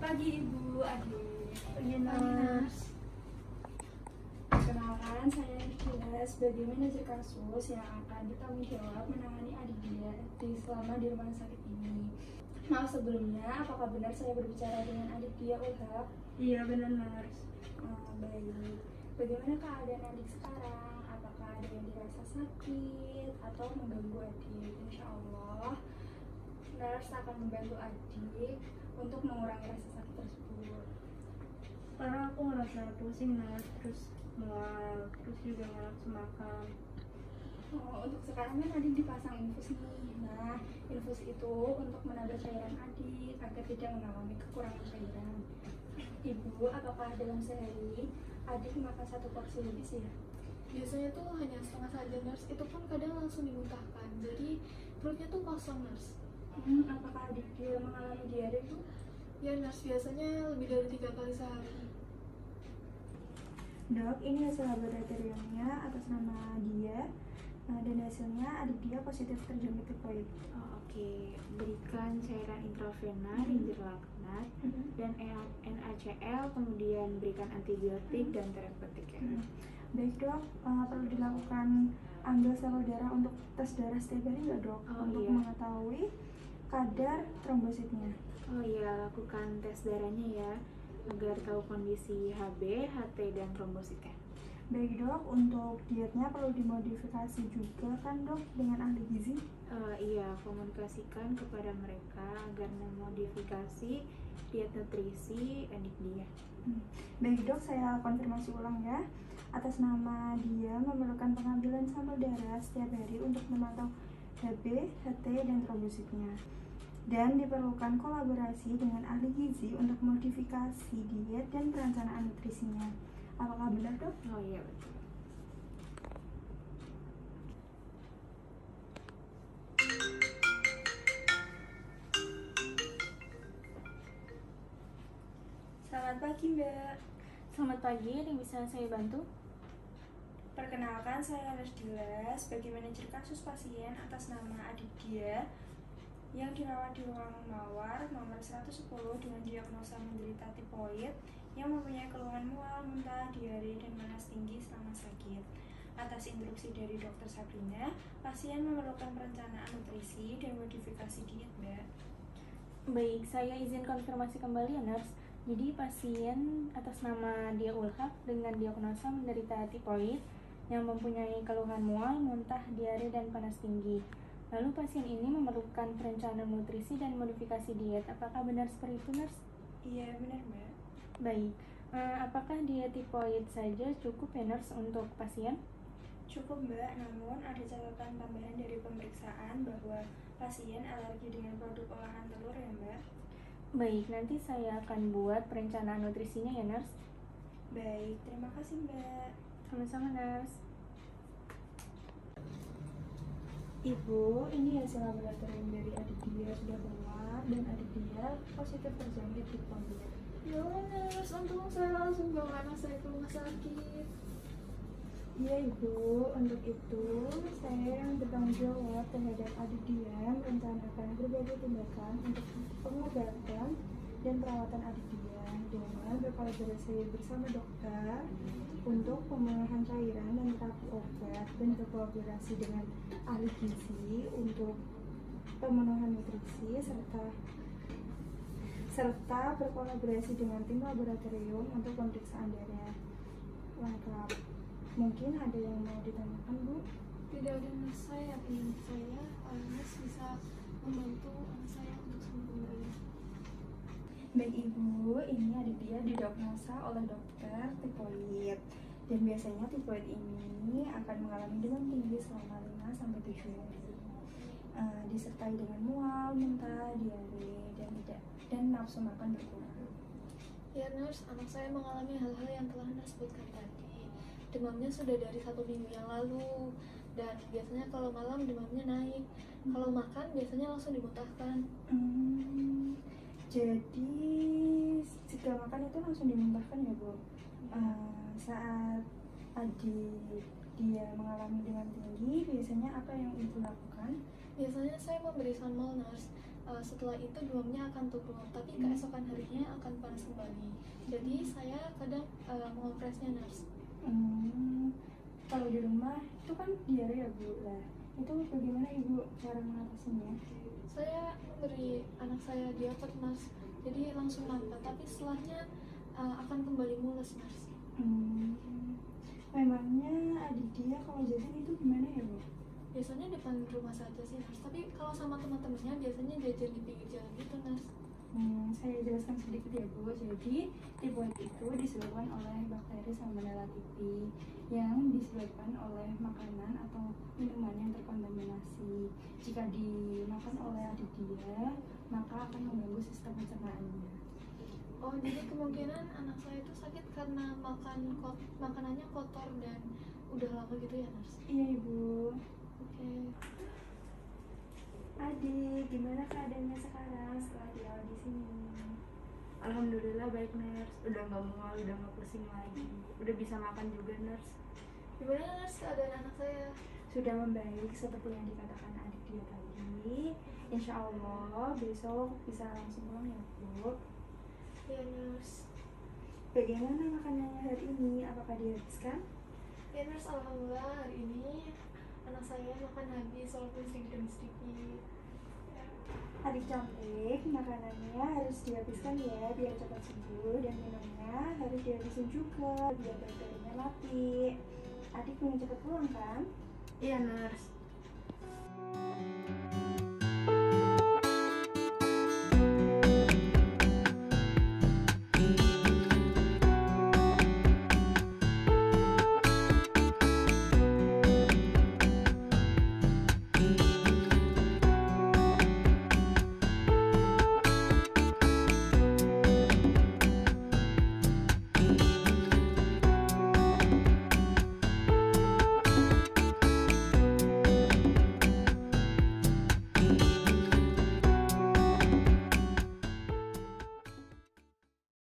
Pagi Ibu, Adik. Pagi, Pagi, Nas. Perkenalkan, saya Nikila sebagai manajer kasus yang akan bertanggung jawab menangani adik dia selama di rumah sakit ini. Maaf sebelumnya, apakah benar saya berbicara dengan adik dia, Ulhab? Iya benar, Nars. Baik. Bagaimana keadaan adik sekarang? Apakah ada yang dirasa sakit atau mengganggu adik? Insya Allah, nurse akan membantu adik untuk mengurangi rasa sakit tersebut. Karena aku ngerasa pusing, Nars, terus mual, terus juga nggak nafsu makan. Untuk sekarang kan adik dipasang infus nih. Nah, infus itu untuk menambah cairan adik agar tidak mengalami kekurangan cairan. Ibu, apakah dalam sehari adik makan 1 porsi lebih sih ya? Biasanya tuh hanya setengah saja, Nurse. Itu pun kadang langsung dimuntahkan. Jadi perutnya tuh kosong, Nurse. Apakah adik dia mengalami diare tuh? Ya, Nurse, biasanya lebih dari 3 kali sehari. Dok, ini hasil laboratoriumnya atas nama dia dan hasilnya adik dia positif terjangkit tifoid. Oke, berikan cairan intravena Ringerlaknat dan NaCl, kemudian berikan antibiotik dan terapeutik ya. Baik dok, perlu dilakukan ambil sampel darah untuk tes darah setiap hari nggak dok? Untuk Iya. mengetahui kadar trombositnya. Oh iya, lakukan tes darahnya ya, agar tahu kondisi HB, HT, dan trombositnya. Baik dok, untuk dietnya perlu dimodifikasi juga kan dok dengan ahli gizi? Iya, komunikasikan kepada mereka agar memodifikasi diet nutrisi adik dia. Baik dok, saya konfirmasi ulang ya. Atas nama dia memerlukan pengambilan sampel darah setiap hari untuk memantau HB, HT, dan trombositnya. Dan diperlukan kolaborasi dengan ahli gizi untuk modifikasi diet dan perencanaan nutrisinya. Apakah benar dok? Oh iya, betul. Selamat pagi Mbak. Selamat pagi, ada yang bisa saya bantu? Perkenalkan, saya Rasdila sebagai manajer kasus pasien atas nama adik dia yang dirawat di ruang mawar nomor 110 dengan diagnosa menderita tifoid yang mempunyai keluhan mual, muntah, diare, dan panas tinggi selama sakit. Atas instruksi dari Dokter Sabrina, pasien memerlukan perencanaan nutrisi dan modifikasi diet, Mbak. Baik, saya izin konfirmasi kembali ya, Nurse. Jadi pasien atas nama dia Ulhab dengan diagnosa menderita tifoid yang mempunyai keluhan mual, muntah, diare, dan panas tinggi. Lalu pasien ini memerlukan perencanaan nutrisi dan modifikasi diet. Apakah benar seperti itu, Nurse? Iya, benar, Mbak. Baik, apakah diet tifoid saja cukup ya, Nurse, untuk pasien? Cukup Mbak, namun ada catatan tambahan dari pemeriksaan bahwa pasien alergi dengan produk olahan telur ya Mbak. Baik, nanti saya akan buat perencanaan nutrisinya ya, Nurse. Baik, terima kasih Mbak. Sama-sama, Nurse. Ibu, ini hasil laboratorium dari adik dia sudah keluar dan adik dia positif terjangkit tifoid. Ya Allah, Nurse. Untung saya langsung bawa anak saya ke rumah sakit. Iya Ibu, untuk itu saya yang bertanggung jawab terhadap adik dia merencanakan berbagai tindakan untuk pengobatan dan perawatan adik dia dengan berkolaborasi bersama dokter untuk pemenuhan cairan dan terapi obat dan berkolaborasi dengan ahli gizi untuk pemenuhan nutrisi serta berkolaborasi dengan tim laboratorium untuk pemeriksaan darah lengkap. Mungkin ada yang mau ditanyakan, Bu? Tidak ada, Nurse. Saya yakin Nurse bisa membantu anak saya untuk sembuh kembali. Baik Ibu, ini adik dia didiagnosa oleh dokter tifoid. Dan biasanya tifoid ini akan mengalami demam tinggi selama 5-7 hari. Disertai dengan mual, muntah, diare, dan nafsu makan berkurang. Ya, Nurse, anak saya mengalami hal-hal yang telah Nurse sebutkan tadi. Demamnya sudah dari 1 minggu yang lalu, dan biasanya kalau malam demamnya naik. Kalau makan biasanya langsung dimuntahkan. Jadi jika makan itu langsung dimuntahkan ya Bu? Saat adik dia mengalami demam tinggi, biasanya apa yang Ibu lakukan? Biasanya saya memberi sunmol, Nurse. setelah itu demamnya akan turun, tapi keesokan harinya akan panas kembali. Jadi saya kadang mengopresnya, nurse. Kalau di rumah itu kan diare ya Bu, lah itu bagaimana Ibu cara mengatasinya? Saya memberi anak saya diapet, nurse. Jadi langsung nampak, tapi setelahnya akan kembali mulus, nurse. Memangnya adik dia kalau jajan itu gimana ya Bu? Biasanya depan rumah saja sih, nurse. Tapi kalau sama teman-temannya biasanya jajan di pinggir jalan gitu, nurse. Saya jelaskan sedikit ya Bu. Jadi tifoid itu disebabkan oleh bakteri Salmonella typhi yang disebabkan oleh makanan atau minuman yang terkontaminasi. Jika dimakan oleh adik dia, maka akan mengganggu sistem pencernaannya. Oh, jadi kemungkinan anak saya itu sakit karena makanannya kotor dan udah lama gitu ya, nurse? Iya Ibu. Oke. Adik, gimana keadaannya sekarang setelah dirawat di sini? Alhamdulillah baik, nurse. Udah nggak mual, udah nggak pusing lagi. Udah bisa makan juga, nurse. Gimana, nurse, keadaan anak saya? Sudah membaik seperti yang dikatakan adik dia tadi. Insya Allah besok bisa langsung pulang ya Bu. Iya, nurse. Bagaimana makanannya hari ini? Apakah dihabiskan? Ya, nurse, alhamdulillah hari ini anak saya makan habis walaupun sedikit demi sedikit. Adik cantik, makanannya harus dihabiskan ya biar cepat sembuh, dan minumnya harus dihabisin juga biar bakterinya mati. Adik pengen cepat pulang kan? Iya, nurse.